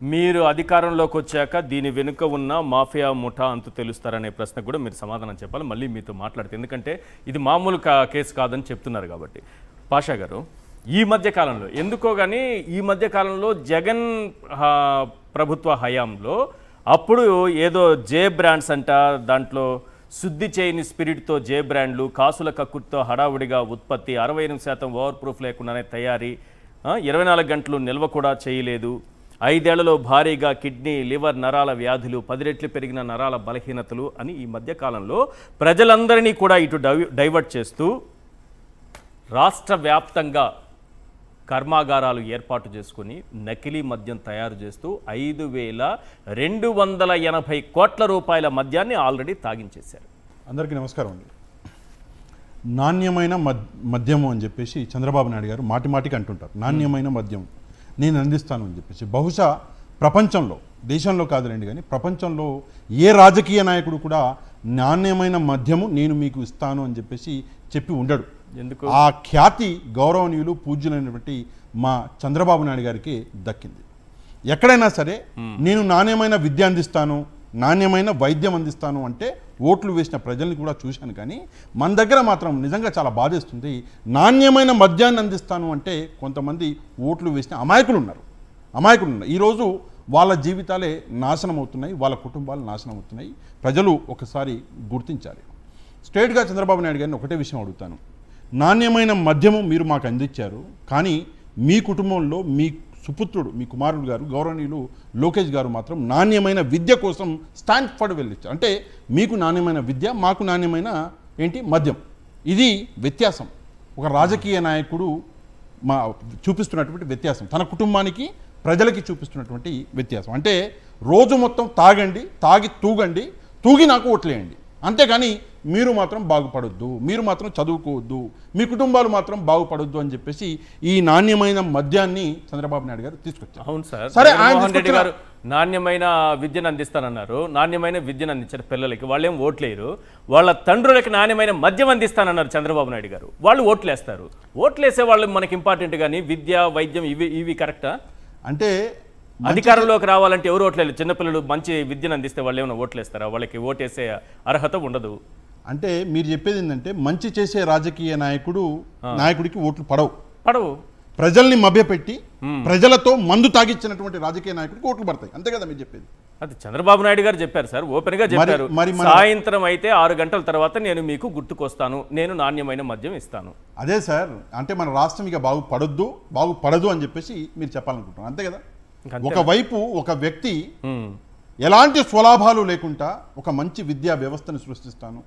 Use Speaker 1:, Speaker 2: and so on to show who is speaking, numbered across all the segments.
Speaker 1: మీరు అధికారంలోకి వచ్చాక దీని వెనుక ఉన్న మాఫియా ముఠా అంతు తెలుస్తారనే ప్రశ్న కూడా మీరు సమాధానం చెప్పాలి. మళ్ళీ మీతో మాట్లాడితే, ఎందుకంటే ఇది మామూలు కేసు కాదని చెప్తున్నారు కాబట్టి. పాషా గారు, ఈ మధ్యకాలంలో ఎందుకో కానీ ఈ మధ్యకాలంలో జగన్ ప్రభుత్వ హయాంలో అప్పుడు ఏదో జే బ్రాండ్స్ అంట, దాంట్లో శుద్ధి చేయని స్పిరిట్తో జే బ్రాండ్లు, కాసుల కక్కుర్తో హడావుడిగా ఉత్పత్తి, 68% ఓవర్ ప్రూఫ్ లేకుండానే తయారీ, 24 గంటలు నిల్వ కూడా చేయలేదు, 5 ఏళ్లలో భారీగా కిడ్నీ లివర్ నరాల వ్యాధులు, 10 రెట్లు పెరిగిన నరాల బలహీనతలు అని ఈ మధ్యకాలంలో ప్రజలందరినీ కూడా ఇటు డైవర్ట్ చేస్తూ రాష్ట్ర వ్యాప్తంగా కర్మాగారాలు ఏర్పాటు చేసుకుని నకిలీ మద్యం తయారు చేస్తూ 5,280 కోట్ల రూపాయల మద్యాన్ని ఆల్రెడీ తాగించేశారు.
Speaker 2: అందరికీ నమస్కారం అండి. నాణ్యమైన మద్యము అని చెప్పేసి చంద్రబాబు నాయుడు గారు మాటిమాటికి అంటుంటారు. నాణ్యమైన మద్యం నేను అందిస్తాను అని చెప్పేసి. బహుశా ప్రపంచంలో, దేశంలో కాదులేండి కానీ ప్రపంచంలో ఏ రాజకీయ నాయకుడు కూడా నాణ్యమైన మద్యము నేను మీకు ఇస్తాను అని చెప్పేసి చెప్పి ఉండడు.
Speaker 1: ఎందుకు?
Speaker 2: ఆ ఖ్యాతి గౌరవనీయులు పూజ్యులైనటువంటి మా చంద్రబాబు నాయుడు గారికి దక్కింది. ఎక్కడైనా సరే నేను నాణ్యమైన విద్య అందిస్తాను, నాణ్యమైన వైద్యం అందిస్తాను అంటే ఓట్లు వేసిన ప్రజల్ని కూడా చూశాను. కానీ మన దగ్గర మాత్రం నిజంగా చాలా బాధేస్తుంది. నాణ్యమైన మద్యాన్ని అందిస్తాను అంటే కొంతమంది ఓట్లు వేసిన అమాయకులు ఉన్నారు. ఈరోజు వాళ్ళ జీవితాలే నాశనం అవుతున్నాయి, వాళ్ళ కుటుంబాలు నాశనం అవుతున్నాయి. ప్రజలు ఒకసారి గుర్తించాలి. స్ట్రేట్గా చంద్రబాబు నాయుడు గారిని ఒకటే విషయం అడుగుతాను. నాణ్యమైన మద్యము మీరు మాకు అందించారు, కానీ మీ కుటుంబంలో మీ సుపుత్రుడు, మీ కుమారుడు గారు గౌరవనీయులు లోకేష్ గారు మాత్రం నాణ్యమైన విద్య కోసం స్టాన్ఫర్డ్ వెళ్ళిచ్చారు. అంటే మీకు నాణ్యమైన విద్య, మాకు నాణ్యమైన మద్యం. ఇది వ్యత్యాసం. ఒక రాజకీయ నాయకుడు చూపిస్తున్నటువంటి వ్యత్యాసం, తన కుటుంబానికి ప్రజలకి చూపిస్తున్నటువంటి వ్యత్యాసం. అంటే రోజు మొత్తం తాగండి, తాగి తూగి నాకు ఓట్లేయండి, అంతేగాని మీరు మాత్రం బాగుపడొద్దు, మీరు మాత్రం చదువుకోవద్దు, మీ కుటుంబాలు మాత్రం బాగుపడొద్దు అని చెప్పేసి ఈ నాణ్యమైన మద్యాన్ని చంద్రబాబు నాయుడు గారు తీసుకొచ్చారు.
Speaker 1: అవును సార్. సరే, జగన్మోహన్ రెడ్డి గారు నాణ్యమైన విద్యను అందిస్తానన్నారు. నాణ్యమైన విద్యను అందించారు పిల్లలకి, వాళ్ళేం ఓట్లేరు. వాళ్ళ తండ్రులకి నాణ్యమైన మద్యం అందిస్తానన్నారు చంద్రబాబు నాయుడు గారు. వాళ్ళు ఓట్లేస్తారు. ఓట్లేసే వాళ్ళు మనకి ఇంపార్టెంట్, కానీ విద్య వైద్యం ఇవి కరెక్టా?
Speaker 2: అంటే
Speaker 1: అధికారంలోకి రావాలంటే ఎవరు ఓట్లేదు. చిన్నపిల్లలు మంచి విద్యను అందిస్తే వాళ్ళు ఏమైనా ఓట్లేస్తారా? వాళ్ళకి ఓటేసే అర్హత ఉండదు.
Speaker 2: అంటే మీరు చెప్పేది ఏంటంటే మంచి చేసే రాజకీయ నాయకుడికి ఓట్లు పడవు. ప్రజల్ని మభ్యపెట్టి ప్రజలతో మందు తాగిచ్చినటువంటి రాజకీయ నాయకుడికి ఓట్లు పడతాయి, అంతే కదా మీరు చెప్పేది?
Speaker 1: అది చంద్రబాబు నాయుడు గారు చెప్పారు సార్, ఓపెన్ గా చెప్పారు. సాయంత్రం అయితే 6 గంటల తర్వాత నేను మీకు గుర్తుకొస్తాను, నేను నాణ్యమైన మద్యం ఇస్తాను.
Speaker 2: అదే సార్, అంటే మన రాష్ట్రం ఇక బాగుపడదు అని చెప్పేసి మీరు చెప్పాలనుకుంటున్నాను, అంతే కదా? ఒకవైపు ఒక వ్యక్తి ఎలాంటి స్వలాభాలు లేకుండా ఒక మంచి విద్యా వ్యవస్థను సృష్టిస్తాను,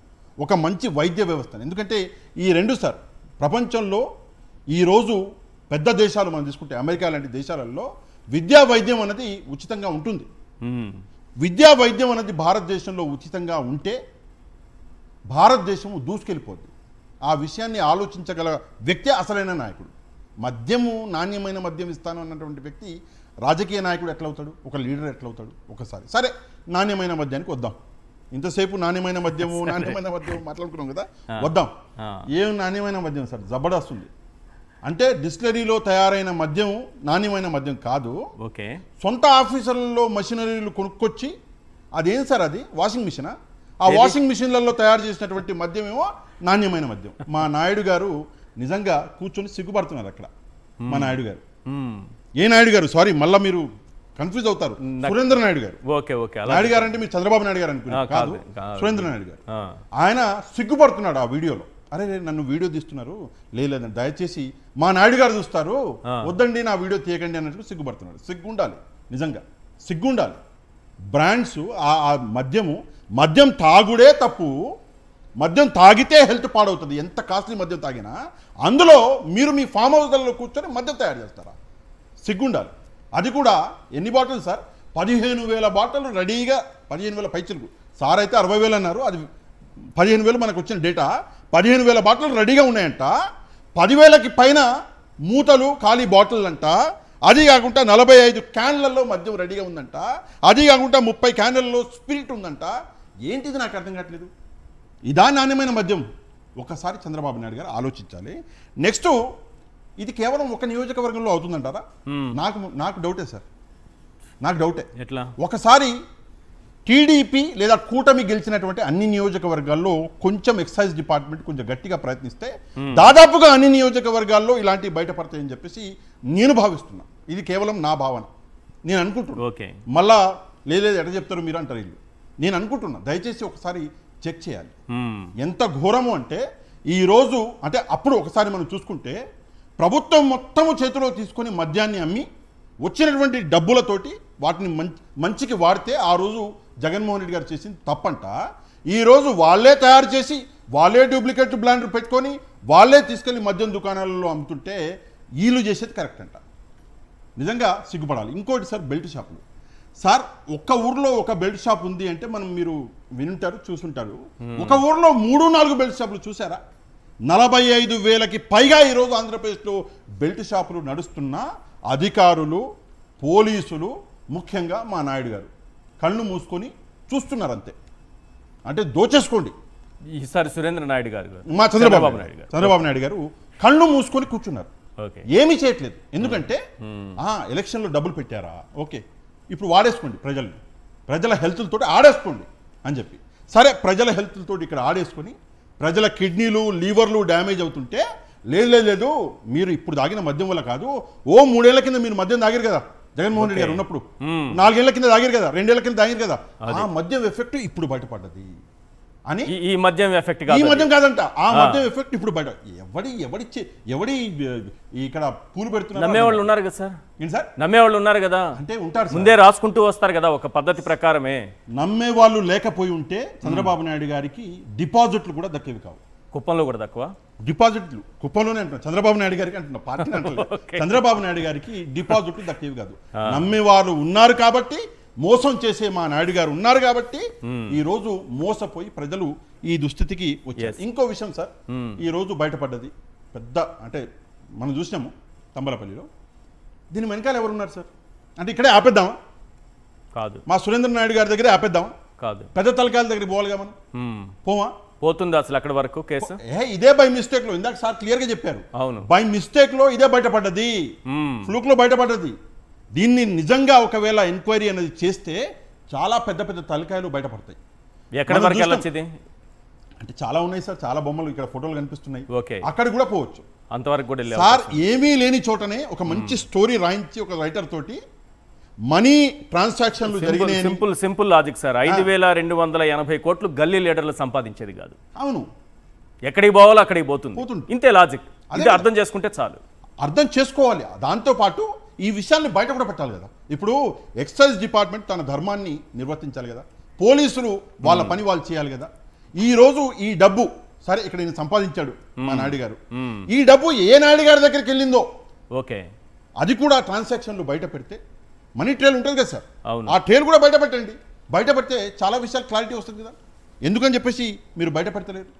Speaker 2: ఒక మంచి వైద్య వ్యవస్థను. ఎందుకంటే ఈ రెండు సార్, ప్రపంచంలో ఈరోజు పెద్ద దేశాలు మనం తీసుకుంటే అమెరికా లాంటి దేశాలలో విద్యా వైద్యం అనేది ఉచితంగా ఉంటుంది. విద్యా వైద్యం అనేది భారతదేశంలో ఉచితంగా ఉంటే భారతదేశం దూసుకెళ్ళిపోద్ది. ఆ విషయాన్ని ఆలోచించగల వ్యక్తి అసలైన నాయకుడు. నాణ్యమైన మద్యం ఇస్తాను అన్నటువంటి వ్యక్తి రాజకీయ నాయకుడు ఎట్లవుతాడు, ఒక లీడర్ ఎట్లవుతాడు? ఒకసారి సరే, నాణ్యమైన మద్యానికి వద్దాం. ఇంతసేపు నాణ్యమైన మద్యము మాట్లాడుకున్నాం కదా, వద్దాం. ఏం నాణ్యమైన మద్యం సార్? జబర్దస్త్ ఉంది. అంటే డిస్టిలరీలో తయారైన మద్యం నాణ్యమైన మద్యం కాదు.
Speaker 1: ఓకే,
Speaker 2: సొంత ఆఫీసులలో మెషినరీలు కొనుక్కొచ్చి, అదేం సార్, అది వాషింగ్ మిషనా? ఆ వాషింగ్ మిషన్లలో తయారు చేసినటువంటి మద్యం ఏమో నాణ్యమైన మద్యం. మా నాయుడు గారు నిజంగా కూర్చొని సిగ్గుపడుతున్నారు అక్కడ. మా నాయుడు గారు, ఏ నాయుడు గారు, సారీ మళ్ళీ మీరు కన్ఫ్యూజ్ అవుతారు, సురేంద్ర నాయుడు గారు. నాయుడు గారు అంటే మీరు చంద్రబాబు నాయుడు గారు అనుకున్నారు, కాదు, సురేంద్ర నాయుడు గారు. ఆయన సిగ్గుపడుతున్నాడు ఆ వీడియోలో. అరే నన్ను వీడియో తీస్తున్నారు, లేదండి దయచేసి మా నాయుడు గారు చూస్తారు, వద్దండి నా వీడియో తీయకండి అన్నట్టు సిగ్గుపడుతున్నాడు. సిగ్గుండాలి, నిజంగా సిగ్గుండాలి. బ్రాండ్స్ ఆ మద్యం తాగుడే తప్పు. మద్యం తాగితే హెల్త్ పాడవుతుంది, ఎంత కాస్ట్లీ మద్యం తాగినా. అందులో మీరు మీ ఫామ్ హౌస్లలో కూర్చొని మద్యం తయారు చేస్తారా? సిగ్గుండాలి. అది కూడా ఎన్ని బాటిల్ సార్? 15,000 బాటిల్ రెడీగా, 15,000 పైచలకు. సార్ అయితే 60,000 అన్నారు, అది 15,000 మనకు వచ్చిన డేటా. 15,000 బాటిల్ రెడీగా ఉన్నాయంట. 10,000కి పైన మూతలు ఖాళీ బాటిల్ అంట. అది కాకుండా 45 క్యాన్లలో మద్యం రెడీగా ఉందంట. అది కాకుండా 30 క్యాన్లలో స్పిరిట్ ఉందంట. ఏంటిది నాకు అర్థం కావట్లేదు. ఇదా నాణ్యమైన మద్యం? ఒకసారి చంద్రబాబు నాయుడు గారు ఆలోచించాలి. నెక్స్ట్, ఇది కేవలం ఒక నియోజకవర్గంలో అవుతుందంటారా? నాకు డౌటే సార్. నాకు డౌటే.
Speaker 1: ఎట్లా?
Speaker 2: ఒకసారి టీడీపీ లేదా కూటమి గెలిచినటువంటి అన్ని నియోజకవర్గాల్లో కొంచెం ఎక్సైజ్ డిపార్ట్మెంట్ కొంచెం గట్టిగా ప్రయత్నిస్తే దాదాపుగా అన్ని నియోజకవర్గాల్లో ఇలాంటివి బయటపడతాయని చెప్పేసి నేను భావిస్తున్నా. ఇది కేవలం నా భావన, నేను అనుకుంటున్నా.
Speaker 1: ఓకే,
Speaker 2: మళ్ళా లేదు ఎట్లా చెప్తారు మీరు అంటారు వీళ్ళు. నేను అనుకుంటున్నా దయచేసి ఒకసారి చెక్ చేయాలి. ఎంత ఘోరము అంటే ఈరోజు అంటే అప్పుడు ఒకసారి మనం చూసుకుంటే ప్రభుత్వం మొత్తము చేతిలో తీసుకొని మద్యాన్ని అమ్మి వచ్చినటువంటి డబ్బులతోటి వాటిని మంచికి వాడితే ఆ రోజు జగన్మోహన్ రెడ్డి గారు చేసింది తప్పంట. ఈరోజు వాళ్ళే తయారు చేసి వాళ్ళే డూప్లికేట్ బ్రాండ్ పెట్టుకొని వాళ్ళే తీసుకెళ్లి మద్యం దుకాణాలలో అమ్ముతుంటే వీళ్ళు చేసేది కరెక్ట్ అంట. నిజంగా సిగ్గుపడాలి. ఇంకోటి సార్, బెల్ట్ షాపులు. సార్ ఒక్క ఊర్లో ఒక బెల్ట్ షాప్ ఉంది అంటే మనం మీరు వినుంటారు చూసుంటారు. ఒక ఊర్లో 3-4 బెల్ట్ షాపులు చూసారా? 45,000కి పైగా ఈరోజు ఆంధ్రప్రదేశ్లో బెల్ట్ షాపులు నడుస్తున్న అధికారులు, పోలీసులు, ముఖ్యంగా మా నాయుడు గారు కళ్ళు మూసుకొని చూస్తున్నారు అంతే. అంటే దోచేసుకోండి.
Speaker 1: ఈసారి సురేంద్ర నాయుడు గారు,
Speaker 2: మా చంద్రబాబు నాయుడు గారు కళ్ళు మూసుకొని కూర్చున్నారు, ఏమీ చేయట్లేదు. ఎందుకంటే ఎలక్షన్లో డబ్బులు పెట్టారా, ఓకే ఇప్పుడు వాడేసుకోండి, ప్రజల హెల్త్లతో ఆడేసుకోండి అని చెప్పి. సరే, ప్రజల హెల్త్లతో ఇక్కడ ఆడేసుకొని ప్రజల కిడ్నీలు, లీవర్లు డ్యామేజ్ అవుతుంటే లేదు మీరు ఇప్పుడు తాగిన మద్యం వల్ల కాదు, 3 ఏళ్ల కింద మీరు మద్యం తాగారు కదా జగన్మోహన్ రెడ్డి గారు ఉన్నప్పుడు, 4 ఏళ్ల కింద తాగారు కదా, 2 ఏళ్ల కింద తాగారు కదా, ఆ మద్యం ఎఫెక్ట్ ఇప్పుడు బయటపడ్డది అని. ఈ మద్యం ఎఫెక్ట్ కాదంట, ఆ మద్యం ఎఫెక్ట్ ఇప్పుడు బయట. ఎవడి ఇక్కడ పూలు పెడుతున్నారు? నమ్మేవాళ్ళు ఉన్నారు కదా సార్. ఏంటి సార్? నమ్మేవాళ్ళు ఉన్నారు కదా, అంటే ఉంటారు, ముందే రాసుకుంటూ వస్తారు కదా ఒక పద్ధతి ప్రకారమే. నమ్మేవాళ్ళు లేకపోయి ఉంటే చంద్రబాబు నాయుడు గారికి డిపాజిట్లు కూడా దక్కేవి కావు. కుప్పంలో కూడా తక్కువ డిపాజిట్లు, కుప్పంలోనే అంటున్నా, చంద్రబాబు నాయుడు గారికి అంటున్నా, పార్టీని అంటున్నా. చంద్రబాబు నాయుడు గారికి డిపాజిట్లు దక్కేవి కాదు. నమ్మేవాళ్ళు ఉన్నారు కాబట్టి, మోసం చేసే మా నాయుడు గారు ఉన్నారు కాబట్టి ఈ రోజు మోసపోయి ప్రజలు ఈ దుస్థితికి వచ్చారు. ఇంకో విషయం సార్, ఈ రోజు బయటపడ్డది పెద్ద, అంటే మనం చూసినాము తంబలపల్లిలో. దీని వెనకాల ఎవరున్నారు సార్? అంటే ఇక్కడే ఆపేద్దామా? కాదు. మా సురేంద్ర నాయుడు గారి దగ్గరే ఆపేద్దామా? కాదు. పెద్ద తలకాయల దగ్గరికి పోవాలిగా మనం, పోవా? పోతుంది అసలు అక్కడ వరకు కేసు. ఇదే బై మిస్టేక్ లో, ఇందాక సార్ క్లియర్ గా చెప్పారు. అవును, బై మిస్టేక్ లో ఇదే బయటపడ్డది, ఫ్లూక్ లో బయటపడ్డది. దీన్ని నిజంగా ఒకవేళ ఎంక్వైరీ అనేది చేస్తే చాలా పెద్ద పెద్ద తలకాయలు బయటపడతాయి. ఎక్కడ వరకు వెళ్ళొచ్చింది అంటే చాలా ఉన్నాయి సార్, చాలా బొమ్మలు ఇక్కడ ఫోటోలు కనిపిస్తున్నాయి. ఓకే, అక్కడ కూడా పోవచ్చు. అంతవరకు కూడా సార్ ఏమీ లేని చోటనే ఒక మంచి స్టోరీ రాయించి ఒక రైటర్ తోటి మనీ ట్రాన్సాక్షన్లు జరిగినాయి. Simple logic sir. 5,280 కోట్లు గల్లీ లీడర్లు సంపాదించేది కాదు. అవును, ఎక్కడికి పోవాలో అక్కడికి పోతుంది, ఇంతే లాజిక్. ఇది అర్థం చేసుకుంటే చాలు. అర్థం చేసుకోవాలి. దాంతో పాటు ఈ విషయాన్ని బయట కూడా పెట్టాలి కదా. ఇప్పుడు ఎక్సైజ్ డిపార్ట్మెంట్ తన ధర్మాన్ని నిర్వర్తించాలి కదా, పోలీసులు వాళ్ళ పని వాళ్ళు చేయాలి కదా. ఈ రోజు ఈ డబ్బు సరే ఇక్కడ ఈయన సంపాదించాడు మా నాయుడు గారు, ఈ డబ్బు ఏ నాయుడు గారి దగ్గరికి వెళ్ళిందో ఓకే, అది కూడా ట్రాన్సాక్షన్లు బయట పెడితే మనీ ట్రేల్ ఉంటుంది కదా సార్, ఆ ట్రేల్ కూడా బయట పెట్టండి. బయట పెడితే చాలా విషయాలు క్లారిటీ వస్తుంది కదా. ఎందుకని చెప్పేసి మీరు బయట పెడతలేరు?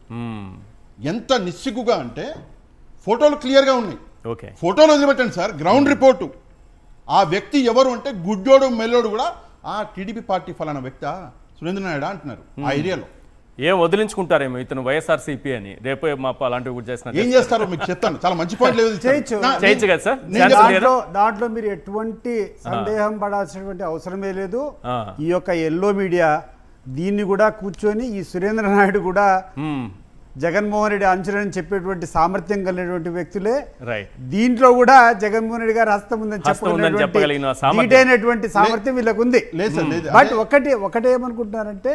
Speaker 2: ఎంత నిస్సిగ్గుగా అంటే ఫోటోలు క్లియర్గా ఉన్నాయి. ఓకే, ఫోటోలు వదిలిపెట్టండి సార్, గ్రౌండ్ రిపోర్టు. ఆ వ్యక్తి ఎవరు అంటే గుడ్డోడు మెల్లోడు కూడా ఆ టీడీపీ పార్టీ ఫలానా వ్యక్తి సురేంద్ర నాయుడు అంటున్నారు ఆ ఏరియాలో. ఏం వదిలించుకుంటారేమో ఇతను వైఎస్ఆర్సీపీ అని, రేపు మాపు అలాంటివి కూడా చేస్తున్నారు. ఏం చేస్తారో మీకు చెప్తాను, చాలా మంచి పాయింట్ లేదు చేయొచ్చు కదా సార్.
Speaker 3: దాంట్లో మీరు ఎటువంటి సందేహం పడాల్సినటువంటి అవసరమే లేదు. ఈ యొక్క ఎల్లో మీడియా దీన్ని కూడా కూర్చొని ఈ సురేంద్ర నాయుడు కూడా జగన్మోహన్ రెడ్డి అంచనని చెప్పేటువంటి సామర్థ్యం కలిగినటువంటి వ్యక్తులే. దీంట్లో కూడా జగన్మోహన్ రెడ్డి గారి హస్తం ఉందని చెప్పగలిగినటువంటి సామర్థ్యం వీళ్ళకు ఉంది. బట్ ఒకటే ఏమనుకుంటున్నారంటే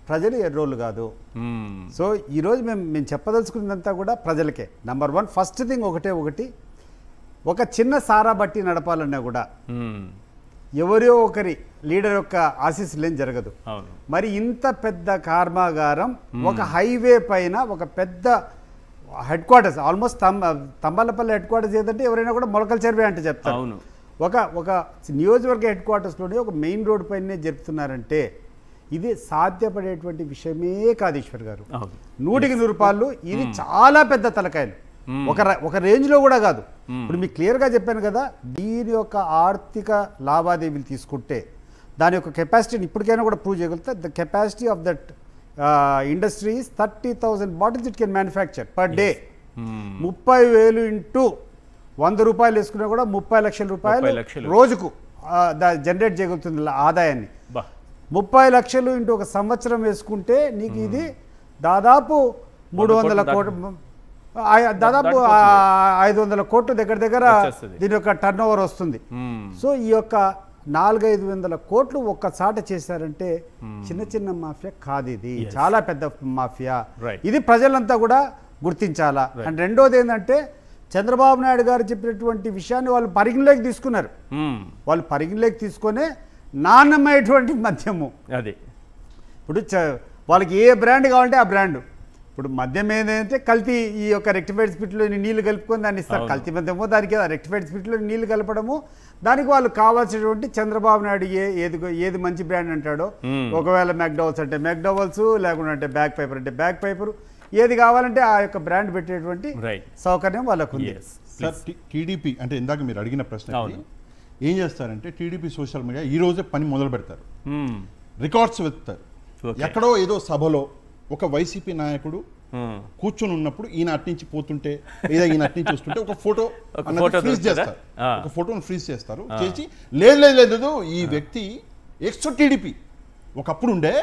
Speaker 3: ప్రజలు ఎర్రోళ్ళు కాదు. సో ఈరోజు మేము చెప్పదలుచుకున్నదంతా కూడా ప్రజలకే. నంబర్ 1 ఫస్ట్ థింగ్ ఒకటి ఒక చిన్న సారా బట్టి నడపాలన్నా కూడా ఎవరో ఒకరి లీడర్ యొక్క ఆశీస్సులు ఏం జరగదు. మరి ఇంత పెద్ద కర్మాగారం ఒక హైవే పైన ఒక పెద్ద head quarters, almost Thamballapalle head quarters ఏదంటే ఎవరైనా కూడా మొలకల చెరువే అంటే చెప్తారు. ఒక నియోజకవర్గ హెడ్ క్వార్టర్స్లోనే ఒక మెయిన్ రోడ్ పైనే జరుపుతున్నారంటే ఇది సాధ్యపడేటువంటి విషయమే కాదు ఈశ్వర్ గారు. 100కి 100 రూపాయలు ఇది చాలా పెద్ద తలకాయలు, ఒక రేంజ్లో కూడా కాదు. ఇప్పుడు మీకు క్లియర్గా చెప్పాను కదా, దీని యొక్క ఆర్థిక లావాదేవీలు తీసుకుంటే దాని యొక్క కెపాసిటీని ఇప్పటికైనా కూడా ప్రూవ్ చేయగలుగుతా. The capacity of that industry is 30,000 bottles it can manufacture per day. 30,000 into 100 రూపాయలు వేసుకున్నా కూడా 30 లక్షల రూపాయలు రోజుకు జనరేట్ చేయగలుగుతుంది ఆదాయాన్ని.
Speaker 1: బా
Speaker 3: 30 లక్షలు ఇంటూ ఒక సంవత్సరం వేసుకుంటే నీకు ఇది దాదాపు 300 కోట్లు, దాదాపు 500 కోట్లు దగ్గర దగ్గర దీని యొక్క టర్న్ ఓవర్ వస్తుంది. సో ఈ యొక్క 400-500 కోట్లు ఒక్కసాట చేశారంటే చిన్న చిన్న మాఫియా కాదు, ఇది చాలా పెద్ద మాఫియా. ఇది ప్రజలంతా కూడా గుర్తించాలా. అండ్ రెండోది ఏంటంటే చంద్రబాబు నాయుడు గారు చెప్పినటువంటి విషయాన్ని వాళ్ళు పరిగణలోకి తీసుకున్నారు. వాళ్ళు పరిగణలోకి తీసుకునే నాణ్యమైనటువంటి మద్యము అది. ఇప్పుడు వాళ్ళకి ఏ బ్రాండ్ కావాలంటే ఆ బ్రాండ్. ఇప్పుడు మద్యం ఏంటంటే కల్తీ, ఈ యొక్క రెక్టిఫైడ్ స్పిరిట్లో నీళ్లు కలుపుకొని దాన్ని ఇస్తారు. కల్తీ మద్యము, దానికి రెక్టిఫైడ్ స్పిరిట్లో నీళ్లు కలపడము, దానికి వాళ్ళు కావాల్సినటువంటి చంద్రబాబు నాయుడు ఏది మంచి బ్రాండ్ అంటాడో, ఒకవేళ మెక్డోవల్స్ అంటే మెక్డోవల్స్, లేకుండా అంటే బ్యాక్ పేపర్ అంటే బ్యాక్ పేపర్, ఏది కావాలంటే ఆ యొక్క బ్రాండ్ పెట్టేటువంటి సౌకర్యం వాళ్ళకు ఉంది.
Speaker 2: సార్ టీడీపీ అంటే ఇందాక మీరు అడిగిన ప్రశ్న ఏం చేస్తారంటే టీడీపీ సోషల్ మీడియా ఈ రోజే పని మొదలు పెడతారు, రికార్డ్స్ వెతుకుతారు. ఎక్కడో ఏదో సభలో ఒక వైసీపీ నాయకుడు కూర్చొని ఉన్నప్పుడు ఈయన అట్నుంచి పోతుంటే లేదా ఈయన అట్నుంచి వస్తుంటే ఒక ఫోటో ఫ్రీజ్ చేస్తారు, ఒక ఫోటోను ఫ్రీజ్ చేస్తారు. చేసి లేదు ఈ వ్యక్తి ఎక్స్ టీడీపీ ఒకప్పుడు ఉండే,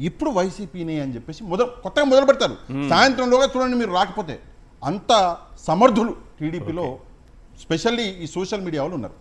Speaker 2: ఇప్పుడు వైసీపీనే అని చెప్పేసి కొత్తగా మొదలు పెడతారు. సాయంత్రంలోగా చూడండి మీరు రాకపోతే. అంత సమర్థులు టీడీపీలో స్పెషల్లీ ఈ సోషల్ మీడియా వాళ్ళు ఉన్నారు.